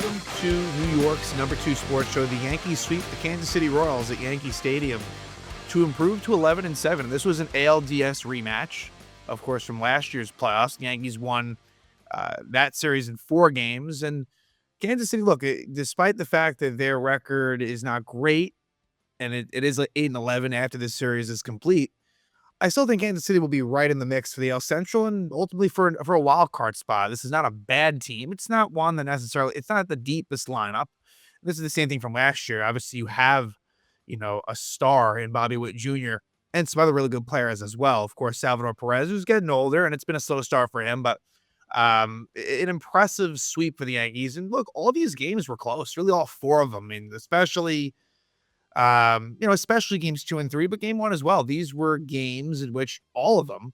Welcome to New York's #2 sports show. The Yankees sweep the Kansas City Royals at Yankee Stadium to improve to 11-7. This was an ALDS rematch, of course, from last year's playoffs. The Yankees won that series in 4 games. And Kansas City, look, despite the fact that their record is not great, and it is like 8-11 after this series is complete, I still think Kansas City will be right in the mix for the AL Central and ultimately for a wild card spot. This is not a bad team. It's not one that necessarily, it's not the deepest lineup. This is the same thing from last year. Obviously, you have, a star in Bobby Witt Jr. and some other really good players as well. Of course, Salvador Perez, who's getting older, and it's been a slow start for him, but an impressive sweep for the Yankees. And look, all these games were close, really all 4 of them. I mean, especially games 2 and 3, but game 1 as well. These were games in which all of them,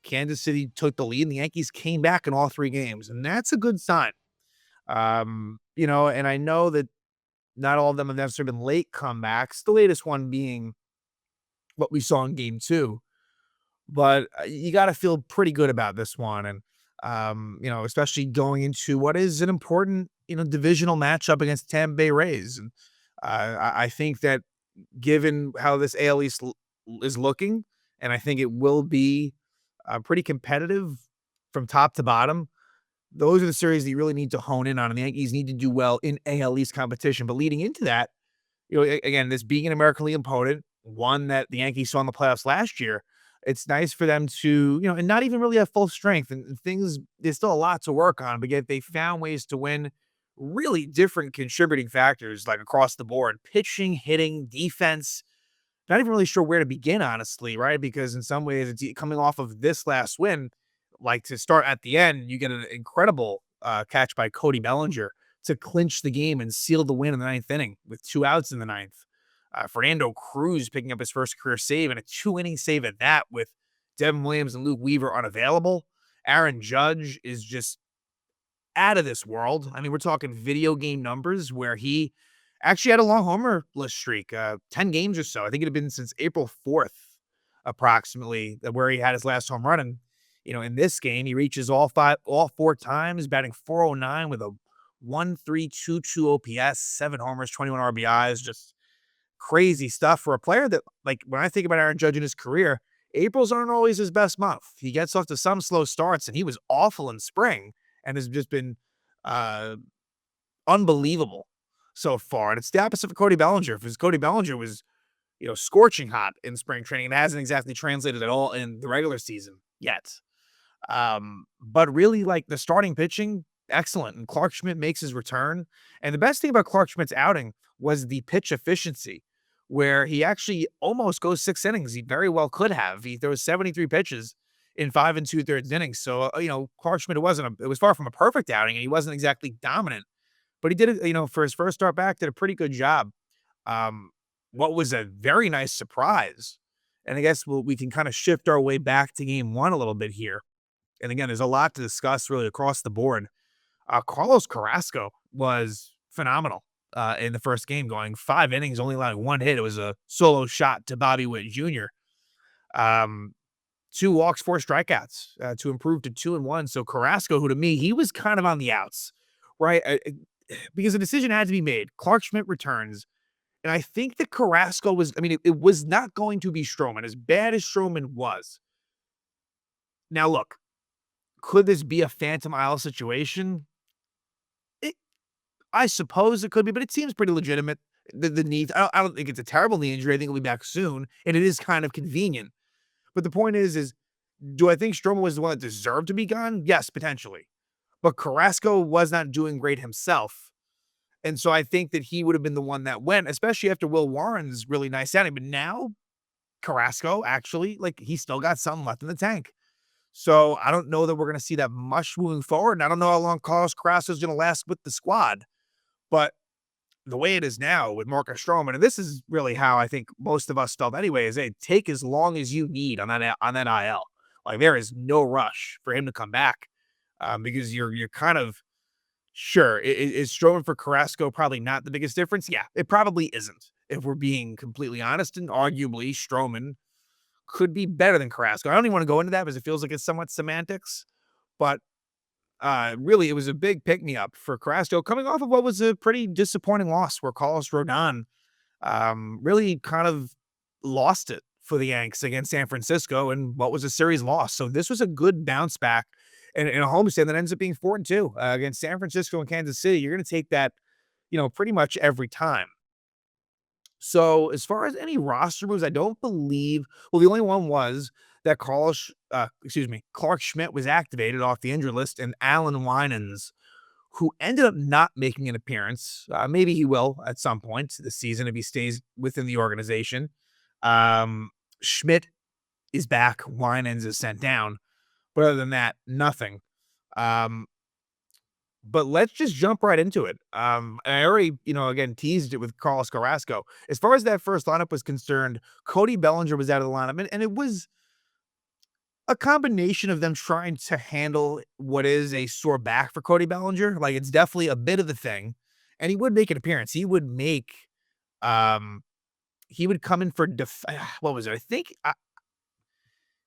Kansas City took the lead and the Yankees came back in all 3 games. And that's a good sign. And I know that not all of them have necessarily been late comebacks, the latest one being what we saw in game 2, but you got to feel pretty good about this one. And, especially going into what is an important, divisional matchup against Tampa Bay Rays. And I think that given how this AL East is looking, and I think it will be pretty competitive from top to bottom, those are the series that you really need to hone in on, and the Yankees need to do well in AL East competition. But leading into that, again, this being an American League opponent, one that the Yankees saw in the playoffs last year, it's nice for them to, and not even really have full strength and things. There's still a lot to work on, but yet they found ways to win really different contributing factors like across the board, pitching, hitting, defense. Not even really sure where to begin, honestly, right? Because in some ways, it's coming off of this last win, like to start at the end, you get an incredible catch by Cody Bellinger to clinch the game and seal the win in the 9th inning with 2 outs in the 9th. Fernando Cruz picking up his first career save and a 2-inning save at that with Devin Williams and Luke Weaver unavailable. Aaron Judge is just out of this world. I mean, we're talking video game numbers where he actually had a long homerless streak, 10 games or so. I think it had been since April 4th, approximately, where he had his last home run. And, in this game, he reaches all 4 times, batting .409 with a 1.322 OPS, 7 homers, 21 RBIs, just crazy stuff for a player that, like, when I think about Aaron Judge in his career, Aprils aren't always his best month. He gets off to some slow starts, and he was awful in spring and has just been unbelievable so far. And it's the opposite for Cody Bellinger, because Cody Bellinger was, scorching hot in spring training and hasn't exactly translated at all in the regular season yet. But really, like, the starting pitching, excellent. And Clark Schmidt makes his return. And the best thing about Clark Schmidt's outing was the pitch efficiency, where he actually almost goes 6 innings. He very well could have. He throws 73 pitches in 5 2/3 innings. So, Clark Schmidt, it was far from a perfect outing, and he wasn't exactly dominant, but he did it, for his first start back, did a pretty good job. What was a very nice surprise, and I guess we can kind of shift our way back to game 1 a little bit here. And again, there's a lot to discuss really across the board. Carlos Carrasco was phenomenal in the first game, going 5 innings, only allowing 1 hit. It was a solo shot to Bobby Witt Jr. 2 walks, 4 strikeouts to improve to 2-1. So Carrasco, who to me, he was kind of on the outs, right? Because a decision had to be made. Clark Schmidt returns. And I think that Carrasco it was not going to be Stroman, as bad as Stroman was. Now, look, could this be a phantom aisle situation? I suppose it could be, but it seems pretty legitimate. The knee, I don't think it's a terrible knee injury. I think he'll be back soon, and it is kind of convenient. But the point is do I think Stroman was the one that deserved to be gone? Yes, potentially. But Carrasco was not doing great himself. And so I think that he would have been the one that went, especially after Will Warren's really nice outing. But now Carrasco, actually, like, he's still got something left in the tank. So I don't know that we're going to see that much moving forward. And I don't know how long Carlos Carrasco is going to last with the squad. But the way it is now with Marcus Stroman, and this is really how I think most of us felt anyway, is, hey, take as long as you need on that IL. Like, there is no rush for him to come back because you're kind of sure. Is Stroman for Carrasco probably not the biggest difference? Yeah, it probably isn't, if we're being completely honest. And arguably, Stroman could be better than Carrasco. I don't even want to go into that because it feels like it's somewhat semantics. But Really, it was a big pick me up for Carrasco coming off of what was a pretty disappointing loss where Carlos Rodon really kind of lost it for the Yanks against San Francisco and what was a series loss. So this was a good bounce back in a homestand that ends up being 4-2 against San Francisco and Kansas City. You're going to take that, pretty much every time. So as far as any roster moves, I don't believe. Well, the only one was that Clark Schmidt was activated off the injured list, and Alan Winans, who ended up not making an appearance. Maybe he will at some point this season if he stays within the organization. Um, Schmidt is back. Winans is sent down. But other than that, nothing. Um, but let's just jump right into it. And I already, again, teased it with Carlos Carrasco. As far as that first lineup was concerned, Cody Bellinger was out of the lineup, and it was a combination of them trying to handle what is a sore back for Cody Bellinger. Like, it's definitely a bit of the thing, and he would make an appearance. Um, he would come in for what was it? I think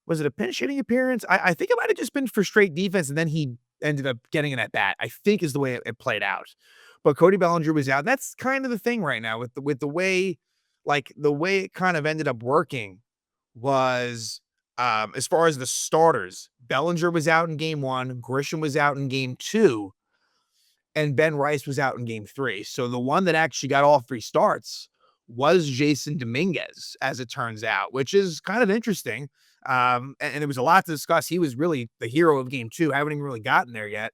was it a pinch hitting appearance? I think it might have just been for straight defense, and then he ended up getting an at bat. I think is the way it played out. But Cody Bellinger was out. That's kind of the thing right now with the way, like the way it kind of ended up working was as far as the starters, Bellinger was out in game one, Grisham was out in game two, and Ben Rice was out in game three. So the one that actually got all three starts was Jasson Domínguez, as it turns out, which is kind of interesting. And there was a lot to discuss. He was really the hero of game two. I haven't even really gotten there yet.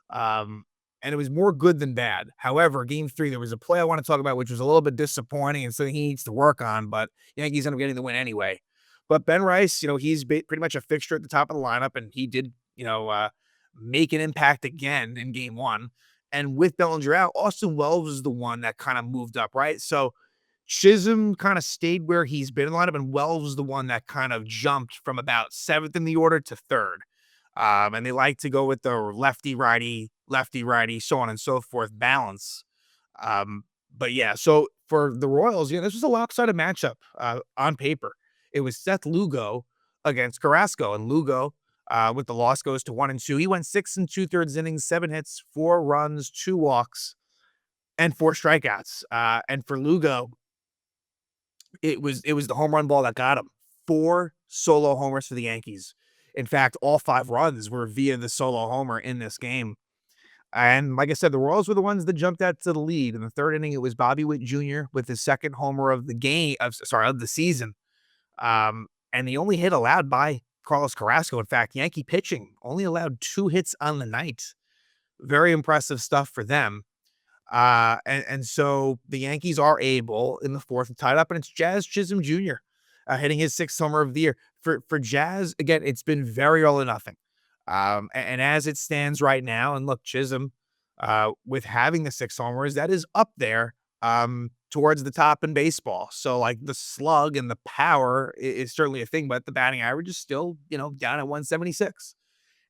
And it was more good than bad. However, game three, there was a play I want to talk about, which was a little bit disappointing and something he needs to work on, but Yankees ended up getting the win anyway. But Ben Rice, he's pretty much a fixture at the top of the lineup, and he did, make an impact again in game one. And with Bellinger out, Austin Wells is the one that kind of moved up, right? So Chisholm kind of stayed where he's been in the lineup, and Wells was the one that kind of jumped from about seventh in the order to third. And they like to go with the lefty, righty, so on and so forth balance. But yeah, so for the Royals, this was a lopsided matchup on paper. It was Seth Lugo against Carrasco, and Lugo, with the loss, goes to 1-2. He went 6 2/3 innings, 7 hits, 4 runs, 2 walks, and 4 strikeouts. And for Lugo, it was the home run ball that got him. 4 solo homers for the Yankees. In fact, all 5 runs were via the solo homer in this game. And like I said, the Royals were the ones that jumped out to the lead. In the third inning, it was Bobby Witt Jr. with his second homer of the season. And the only hit allowed by Carlos Carrasco. In fact, Yankee pitching only allowed 2 hits on the night. Very impressive stuff for them. And so the Yankees are able in the fourth to tie it up, and it's Jazz Chisholm Jr. Hitting his 6th homer of the year. For Jazz, again, it's been very all or nothing. And as it stands right now, and look, Chisholm, with having the 6 homers, that is up there towards the top in baseball. So like the slug and the power is certainly a thing, but the batting average is still, down at 176.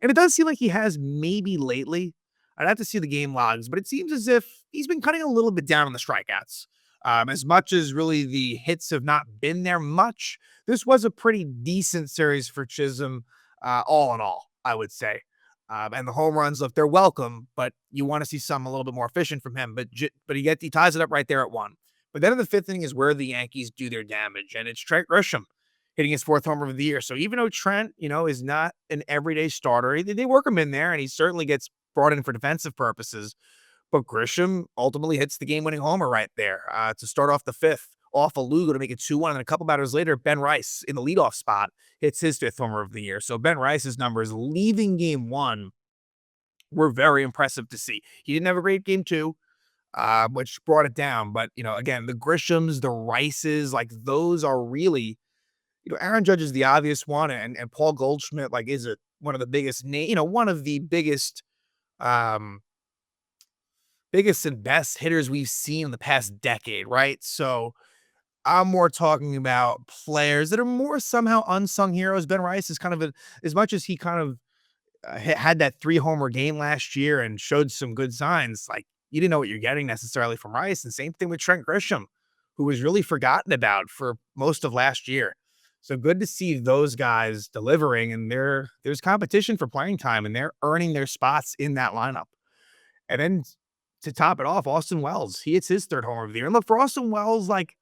And it does seem like he has maybe lately. I'd have to see the game logs, but it seems as if he's been cutting a little bit down on the strikeouts. As much as really the hits have not been there much, this was a pretty decent series for Chisholm, all in all, I would say. And the home runs, look, they're welcome, but you want to see some a little bit more efficient from him. But he ties it up right there at 1. But then in the 5th inning is where the Yankees do their damage, and it's Trent Grisham hitting his 4th homer of the year. So even though Trent, is not an everyday starter, they work him in there, and he certainly gets brought in for defensive purposes. But Grisham ultimately hits the game-winning homer right there to start off the 5th, off of Lugo to make it 2-1. And a couple batters later, Ben Rice in the leadoff spot hits his 5th homer of the year. So Ben Rice's numbers leaving game 1 were very impressive to see. He didn't have a great game 2, which brought it down. But, again, the Grishams, the Rices, like those are really, Aaron Judge is the obvious one, and Paul Goldschmidt, like, is one of the biggest one of the biggest and best hitters we've seen in the past decade, right? So I'm more talking about players that are more somehow unsung heroes. Ben Rice is kind of as much as he kind of had that 3-homer game last year and showed some good signs, like you didn't know what you're getting necessarily from Rice. And same thing with Trent Grisham, who was really forgotten about for most of last year. So good to see those guys delivering, and there's competition for playing time, and they're earning their spots in that lineup. And then to top it off, Austin Wells, he hits his third homer of the year. And look, for Austin Wells, like,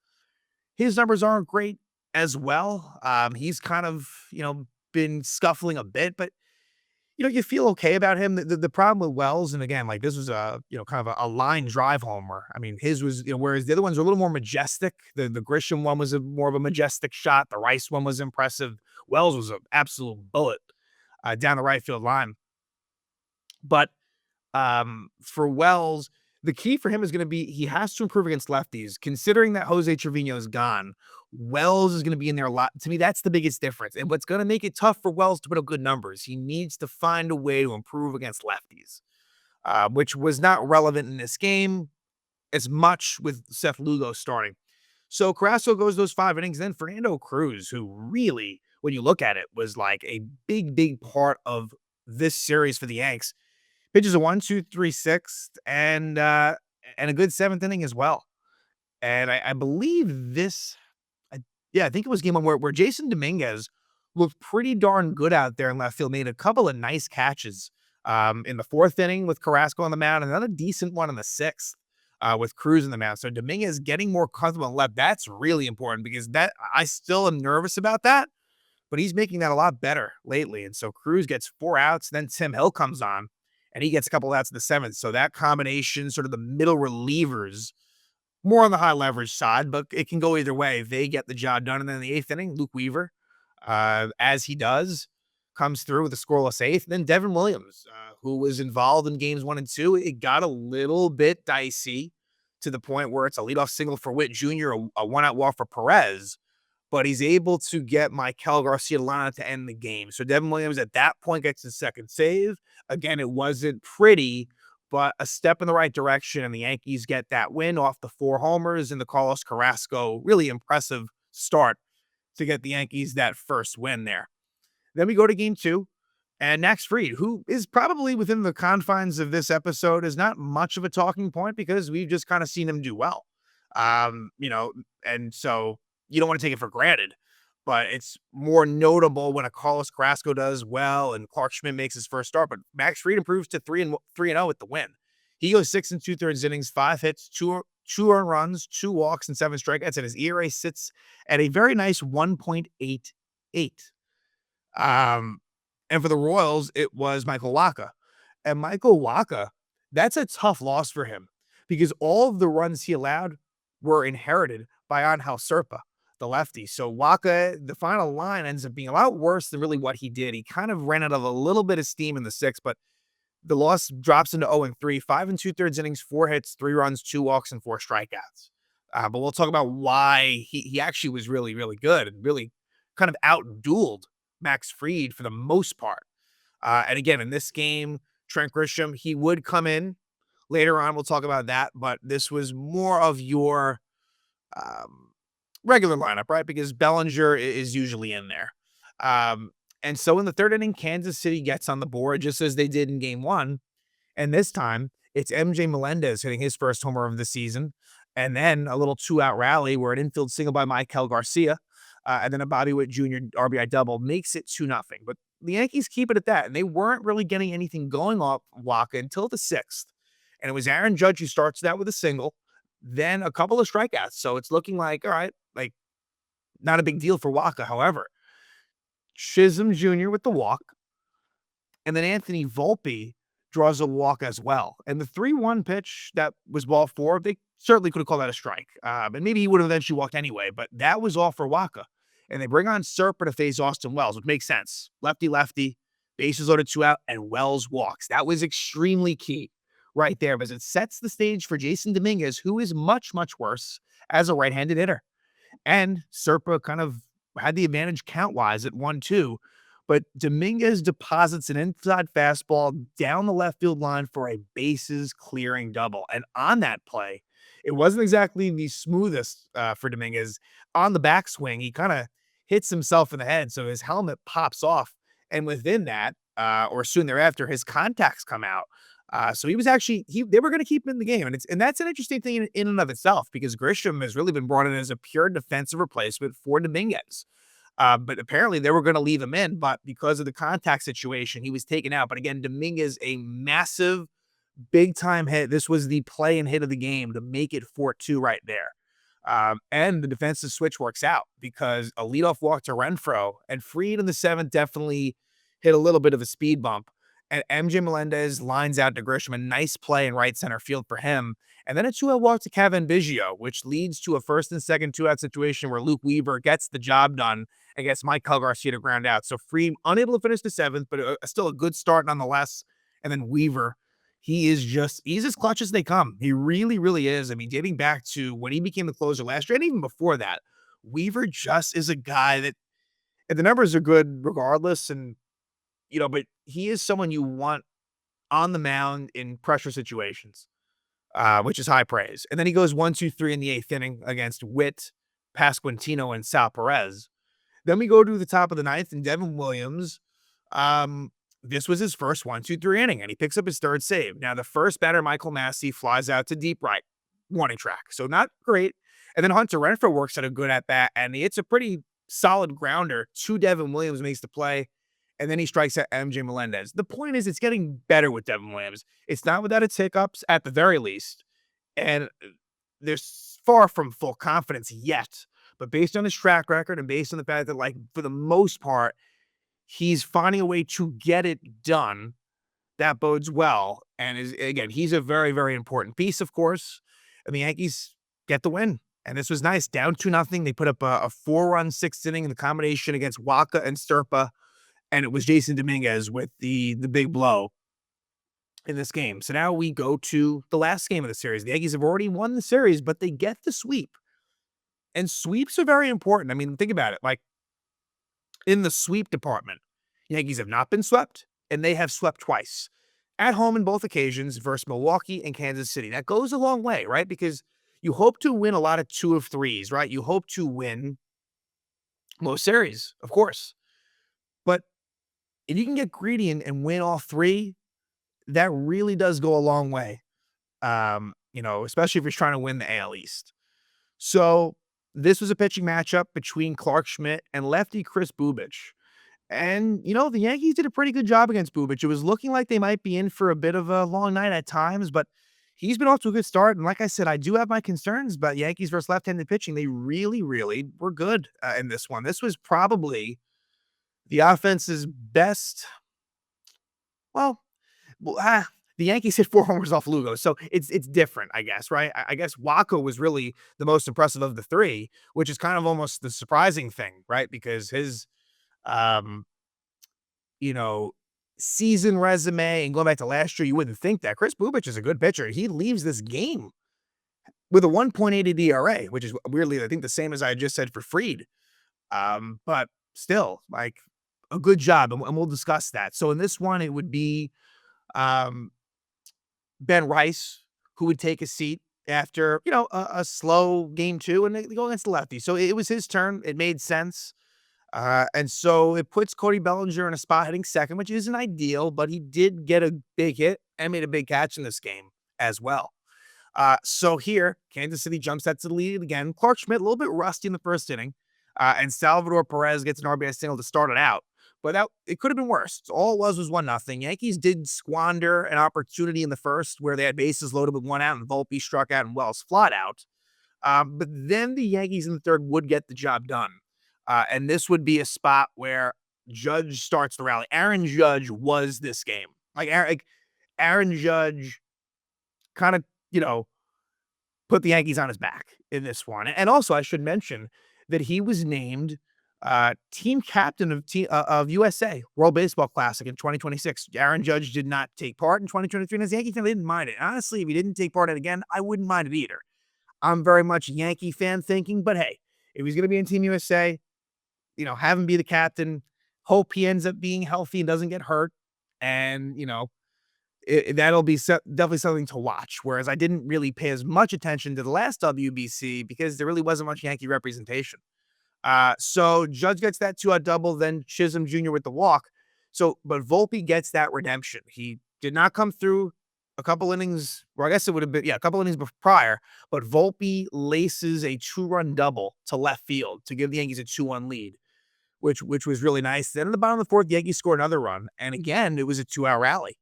his numbers aren't great as well. He's kind of, been scuffling a bit, but you feel okay about him. The problem with Wells, and again, like, this was a, kind of a line drive homer. I mean, his was, whereas the other ones are a little more majestic. The Grisham one was more of a majestic shot. The Rice one was impressive. Wells was an absolute bullet down the right field line. But for Wells, the key for him is going to be he has to improve against lefties. Considering that Jose Trevino is gone, Wells is going to be in there a lot. To me, that's the biggest difference. And what's going to make it tough for Wells to put up good numbers, he needs to find a way to improve against lefties, which was not relevant in this game as much with Seth Lugo starting. So Carrasco goes those 5 innings. Then Fernando Cruz, who really, when you look at it, was like a big, big part of this series for the Yanks. Pitches a 1, 2, 3, 6, and a good 7th inning as well. And I believe this, I think it was game 1 where Jasson Domínguez looked pretty darn good out there in left field, made a couple of nice catches in the 4th inning with Carrasco on the mound, and another decent one in the 6th with Cruz in the mound. So Dominguez getting more comfortable on left, that's really important, because that I still am nervous about that, but he's making that a lot better lately. And so Cruz gets 4 outs, then Tim Hill comes on, and he gets a couple outs in the 7th. So that combination, sort of the middle relievers, more on the high leverage side, but it can go either way. They get the job done. And then in the 8th inning, Luke Weaver, as he does, comes through with a scoreless 8th. Then Devin Williams, who was involved in games 1 and 2, it got a little bit dicey to the point where it's a leadoff single for Witt Jr., a 1-out walk for Perez, but he's able to get Maikel Garcia to line out to end the game. So Devin Williams at that point gets his second save. Again, it wasn't pretty, but a step in the right direction, and the Yankees get that win off the 4 homers and the Carlos Carrasco really impressive start to get the Yankees that first win there. Then we go to game 2, and Max Fried, who is probably within the confines of this episode, is not much of a talking point because we've just kind of seen him do well. And so you don't want to take it for granted, but it's more notable when a Carlos Carrasco does well and Clark Schmidt makes his first start. But Max Fried improves to 3-0 with the win. He goes 6 2/3 innings, 5 hits, two earned runs, 2 walks, and 7 strikeouts, and his ERA sits at a very nice 1.88. And for the Royals, it was Michael Wacha. And Michael Wacha, that's a tough loss for him because all of the runs he allowed were inherited by Angel Serpa, the lefty. So Wacha, the final line ends up being a lot worse than really what he did. He kind of ran out of a little bit of steam in the 6th, but the loss drops into 0-3, 5 2/3 innings, 4 hits, 3 runs, 2 walks, and 4 strikeouts. But we'll talk about why he actually was really, really good and really kind of outdueled Max Fried for the most part. And again, in this game, Trent Grisham, he would come in later on. We'll talk about that, but this was more of your regular lineup, right? Because Bellinger is usually in there. And so in the 3rd inning, Kansas City gets on the board just as they did in game 1. And this time it's MJ Melendez hitting his first homer of the season. And then a little 2-out rally where an infield single by Maikel Garcia, and then a Bobby Witt Jr. RBI double makes it 2-0. But the Yankees keep it at that. And they weren't really getting anything going off Wacha until the 6th. And it was Aaron Judge who starts that with a single, then a couple of strikeouts. So it's looking like, all right, like, not a big deal for Wacha. However, Chisholm Jr. with the walk, and then Anthony Volpe draws a walk as well. And the 3-1 pitch that was ball 4, they certainly could have called that a strike. And maybe he would have eventually walked anyway, but that was all for Wacha. And they bring on Serpa to face Austin Wells, which makes sense. Lefty, bases loaded, 2 out, and Wells walks. That was extremely key right there because it sets the stage for Jasson Domínguez, who is much, much worse as a right-handed hitter. And Serpa kind of had the advantage count-wise at 1-2, but Dominguez deposits an inside fastball down the left field line for a bases-clearing double. And on that play, it wasn't exactly the smoothest for Dominguez. On the backswing, he kind of hits himself in the head, so his helmet pops off. And within that, or soon thereafter, his contacts come out. So he was actually, they were going to keep him in the game. And that's an interesting thing in and of itself because Grisham has really been brought in as a pure defensive replacement for Dominguez. But apparently they were going to leave him in, but because of the contact situation, he was taken out. But again, Dominguez, a massive, big time hit. This was the play and hit of the game to make it 4-2 right there. And the defensive switch works out because a leadoff walk to Renfroe and Fried in the seventh definitely hit a little bit of a speed bump. And MJ Melendez lines out to Grisham, a nice play in right center field for him. And then a 2-out walk to Kevin Biggio, which leads to a first and second 2-out situation where Luke Weaver gets the job done and gets Mike Garcia to ground out. So Fried unable to finish the seventh, but still a good start nonetheless. And then Weaver, he's as clutch as they come. He really, really is. I mean, dating back to when he became the closer last year, and even before that, Weaver just is a guy that, and the numbers are good regardless. And, but he is someone you want on the mound in pressure situations, which is high praise. And then he goes 1-2-3 in the eighth inning against Witt, Pasquantino, and Sal Perez. Then we go to the top of the ninth, and Devin Williams, um, this was his first 1-2-3 inning, and he picks up his third save. Now, the first batter, Michael Massey, flies out to deep right, warning track. So not great. And then Hunter Renfroe works at a good at bat, and it's a pretty solid grounder to Devin Williams, makes the play, and then he strikes at MJ Melendez. The point is, it's getting better with Devin Williams. It's not without its hiccups at the very least, and there's far from full confidence yet. But based on his track record and based on the fact that, like, for the most part, he's finding a way to get it done, that bodes well. And again, he's a very, very important piece, of course. And the Yankees get the win. And this was nice. Down 2-0. They put up a 4-run sixth inning in the combination against Waka and Sturpa. And it was Jasson Domínguez with the big blow in this game. So now we go to the last game of the series. The Yankees have already won the series, but they get the sweep. And sweeps are very important. I mean, think about it. Like, in the sweep department, Yankees have not been swept, and they have swept twice. At home in both occasions versus Milwaukee and Kansas City. That goes a long way, right? Because you hope to win a lot of 2 of 3s, right? You hope to win most series, of course. But if you can get greedy and win all 3, that really does go a long way. Especially if you're trying to win the AL East. So this was a pitching matchup between Clark Schmidt and lefty Chris Bubic. And, the Yankees did a pretty good job against Bubic. It was looking like they might be in for a bit of a long night at times, but he's been off to a good start. And like I said, I do have my concerns about Yankees versus left-handed pitching. They really, really were good in this one. This was probably the offense's best. Well, the Yankees hit 4 homers off Lugo, so it's different, I guess, right? I guess Waco was really the most impressive of the 3, which is kind of almost the surprising thing, right? Because his, um, season resume and going back to last year, you wouldn't think that. Chris Bubic is a good pitcher. He leaves this game with a 1.80 ERA, which is weirdly, I think, the same as I just said for Fried. But still, like, a good job, and we'll discuss that. So in this one, it would be Ben Rice, who would take a seat after, a slow game 2, and they go against the lefty. So it was his turn. It made sense. And so it puts Cody Bellinger in a spot hitting second, which isn't ideal, but he did get a big hit and made a big catch in this game as well. So here, Kansas City jumps out to the lead again. Clark Schmidt, a little bit rusty in the first inning, and Salvador Perez gets an RBI single to start it out. But it could have been worse. So all it was 1-0. Yankees did squander an opportunity in the first where they had bases loaded with 1 out, and Volpe struck out and Wells flat out. But then the Yankees in the third would get the job done. And this would be a spot where Judge starts the rally. Aaron Judge was this game. Aaron Judge kind of, put the Yankees on his back in this one. And also, I should mention that he was named team captain of USA World Baseball Classic in 2026. Aaron Judge did not take part in 2023, and as Yankee fan, they didn't mind it. Honestly, if he didn't take part in it again, I wouldn't mind it either. I'm very much Yankee fan thinking, but hey, if he's going to be in Team USA, have him be the captain. Hope he ends up being healthy and doesn't get hurt. And, that'll be definitely something to watch. Whereas I didn't really pay as much attention to the last WBC because there really wasn't much Yankee representation. So Judge gets that 2-out double, then Chisholm Jr. with the walk. But Volpe gets that redemption. He did not come through a couple innings, or I guess it would have been, a couple innings prior, but Volpe laces a 2-run double to left field to give the Yankees a 2-1 lead. which was really nice. Then in the bottom of the fourth, the Yankees scored another run, and again, it was a 2-out rally.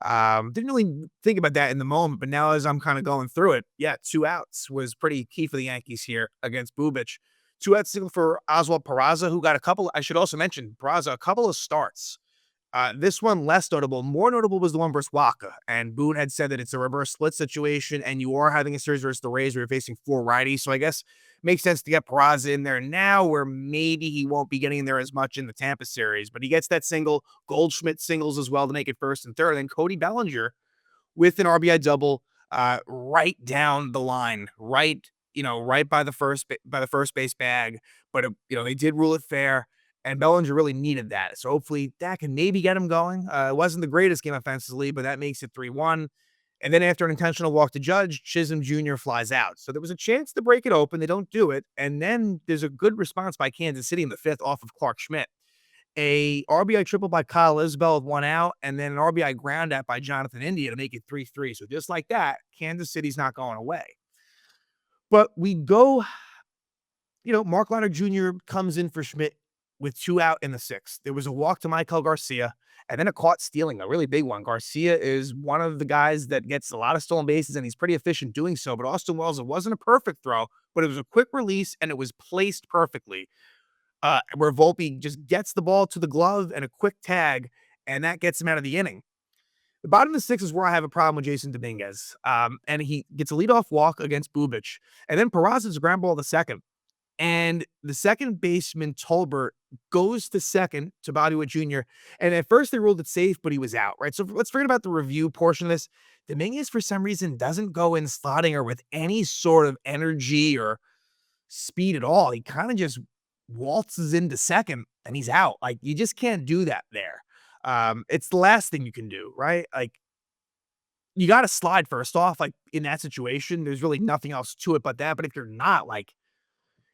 Didn't really think about that in the moment, but now as I'm kind of going through it, yeah, 2 outs was pretty key for the Yankees here against Bubic. 2 outs single for Oswald Peraza, who got a couple. I should also mention Peraza, a couple of starts. This one less notable. More notable was the one versus Waka. And Boone had said that it's a reverse split situation, and you are having a series versus the Rays where you're facing 4 righties. So I guess makes sense to get Peraza in there now, where maybe he won't be getting in there as much in the Tampa series. But he gets that single. Goldschmidt singles as well to make it first and third. And then Cody Bellinger with an RBI double, right down the line, right by the first base bag. But they did rule it fair, and Bellinger really needed that. So hopefully that can maybe get him going. It wasn't the greatest game offensively, but that makes it 3-1. And then after an intentional walk to Judge, Chisholm Jr. flies out. So there was a chance to break it open. They don't do it. And then there's a good response by Kansas City in the fifth off of Clark Schmidt. A RBI triple by Kyle Isbell with 1 out, and then an RBI ground out by Jonathan India to make it 3-3. So just like that, Kansas City's not going away. But we go, Mark Leonard Jr. comes in for Schmidt with 2 out in the sixth. There was a walk to Michael Garcia, and then a caught stealing, a really big one. Garcia is one of the guys that gets a lot of stolen bases, and he's pretty efficient doing so. But Austin Wells, it wasn't a perfect throw, but it was a quick release, and it was placed perfectly. Where Volpe just gets the ball to the glove and a quick tag, and that gets him out of the inning. The bottom of the sixth is where I have a problem with Jasson Domínguez. And he gets a leadoff walk against Bubic. And then Peraza's a ground ball to second. And the second baseman, Tolbert, goes to second to Bobby Jr. And at first they ruled it safe, but he was out, right? So let's forget about the review portion of this. Domínguez, for some reason, doesn't go in slotting or with any sort of energy or speed at all. He kind of just waltzes into second and he's out. Like, you just can't do that there. It's the last thing you can do, right? Like, you got to slide first off. Like, in that situation, there's really nothing else to it but that. But if you're not, like,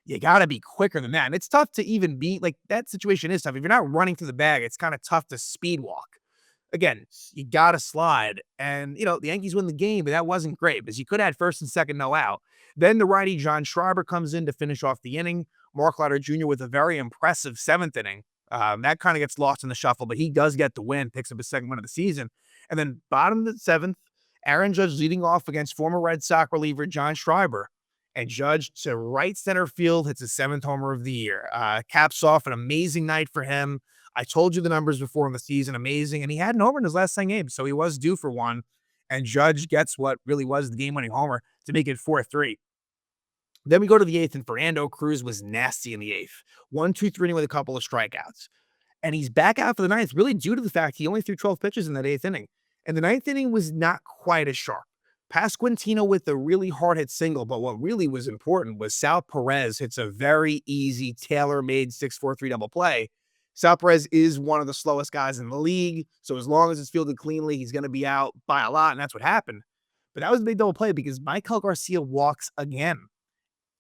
you got to be quicker than that. And it's tough to even be like, that situation is tough. If you're not running through the bag, it's kind of tough to speed walk. Again, you got to slide. And, the Yankees win the game, but that wasn't great because you could have had first and second, no out. Then the righty John Schreiber comes in to finish off the inning. Mark Leonard Jr. with a very impressive seventh inning. That kind of gets lost in the shuffle, but he does get the win, picks up his second win of the season. And then bottom of the seventh, Aaron Judge leading off against former Red Sox reliever John Schreiber. And Judge to right center field hits his 7th homer of the year. Caps off an amazing night for him. I told you the numbers before in the season, amazing. And he had an homer in his last 10 games, so he was due for one. And Judge gets what really was the game-winning homer to make it 4-3. Then we go to the 8th, and Fernando Cruz was nasty in the 8th. 1-2-3 with a couple of strikeouts. And he's back out for the 9th, really due to the fact he only threw 12 pitches in that 8th inning. And the 9th inning was not quite as sharp. Pasquantino with a really hard-hit single, but what really was important was Sal Perez hits a very easy, tailor-made 6-4-3 double play. Sal Perez is one of the slowest guys in the league, so as long as it's fielded cleanly, he's going to be out by a lot, and that's what happened. But that was a big double play because Michael Garcia walks again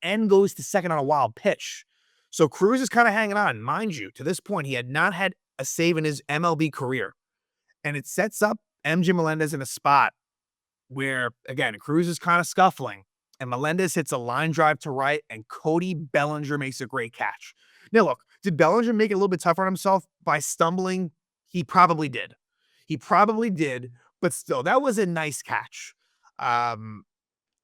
and goes to second on a wild pitch. So Cruz is kind of hanging on. Mind you, to this point, he had not had a save in his MLB career. And it sets up MJ Melendez in a spot where, again, Cruz is kind of scuffling, and Melendez hits a line drive to right, and Cody Bellinger makes a great catch. Now, look, did Bellinger make it a little bit tougher on himself by stumbling? He probably did. But still, that was a nice catch.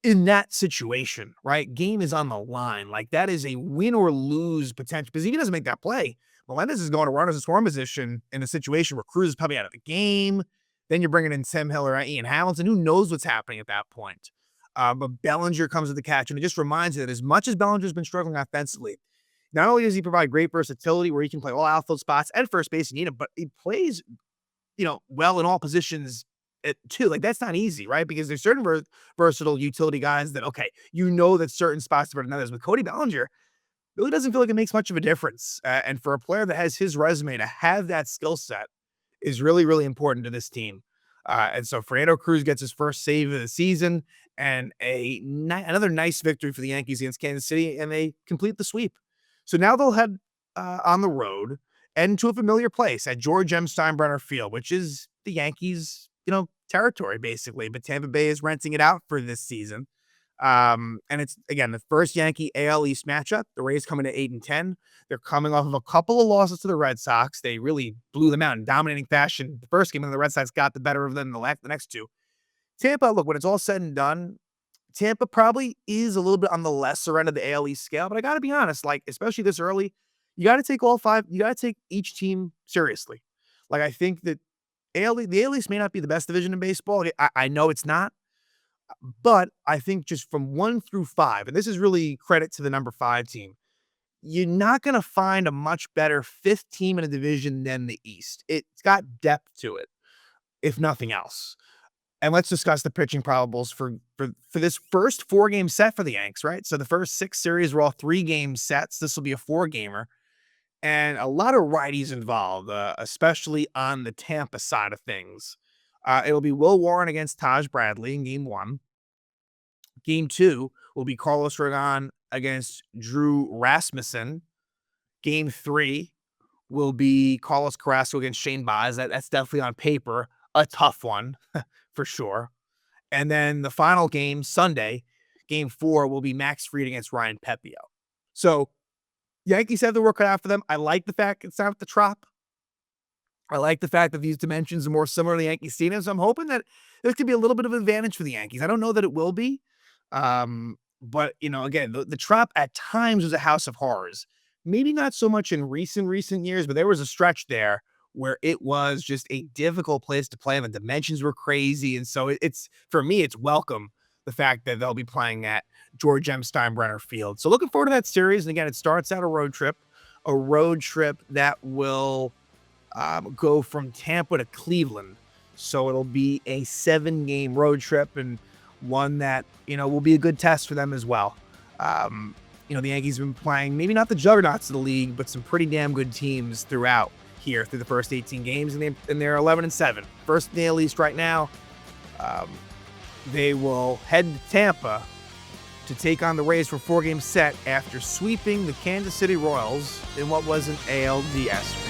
In that situation, right? Game is on the line. Like, that is a win or lose potential, because if he doesn't make that play, Melendez is going to run as a scoring position in a situation where Cruz is probably out of the game. Then you're bringing in Tim Hill or Ian Hamilton. Who knows what's happening at that point? But Bellinger comes with the catch, and it just reminds you that as much as Bellinger's been struggling offensively, not only does he provide great versatility where he can play all outfield spots and first base, you need him, but he plays, well in all positions too. Like, that's not easy, right? Because there's certain versatile utility guys that, okay, that certain spots are better than others. But Cody Bellinger really doesn't feel like it makes much of a difference. And for a player that has his resume, to have that skill set is really, really important to this team. And so Fernando Cruz gets his first save of the season, and another nice victory for the Yankees against Kansas City, and they complete the sweep. So now they'll head on the road and to a familiar place at George M. Steinbrenner Field, which is the Yankees, territory basically. But Tampa Bay is renting it out for this season. And it's, again, the first Yankee AL East matchup. The Rays coming to 8-10. They're coming off of a couple of losses to the Red Sox. They really blew them out in dominating fashion the first game, and the Red Sox got the better of them the next two. Tampa, look, when it's all said and done, Tampa probably is a little bit on the lesser end of the AL East scale, but I got to be honest, like, especially this early, you got to take all five, you got to take each team seriously. Like, I think that the AL East may not be the best division in baseball. I know it's not, but I think just from 1 through 5, and this is really credit to the number 5 team, you're not going to find a much better fifth team in a division than the East. It's got depth to it, if nothing else. And let's discuss the pitching probables for this first 4-game set for the Yanks, right? So the first 6 series were all 3-game sets. This will be a 4-gamer, and a lot of righties involved, especially on the Tampa side of things. It'll be Will Warren against Taj Bradley in game 1. Game 2 will be Carlos Rodon against Drew Rasmussen. Game 3 will be Carlos Carrasco against Shane Baz. That's definitely on paper a tough one for sure. And then the final game, Sunday, game 4, will be Max Fried against Ryan Pepio. So Yankees have the work cut out for them. I like the fact it's not at the Trop. I like the fact that these dimensions are more similar to Yankee Stadium, so I'm hoping that there could be a little bit of an advantage for the Yankees. I don't know that it will be, but, again, the Trop at times was a house of horrors. Maybe not so much in recent years, but there was a stretch there where it was just a difficult place to play, and the dimensions were crazy, and so it's, for me, it's welcome, the fact that they'll be playing at George M. Steinbrenner Field. So looking forward to that series, and again, it starts out a road trip that will go from Tampa to Cleveland. So it'll be a 7-game road trip, and one that, will be a good test for them as well. The Yankees have been playing maybe not the juggernauts of the league, but some pretty damn good teams throughout the first 18 games, and they're 11-7. First in the AL East right now. They will head to Tampa to take on the Rays for a 4-game set after sweeping the Kansas City Royals in what was an ALDS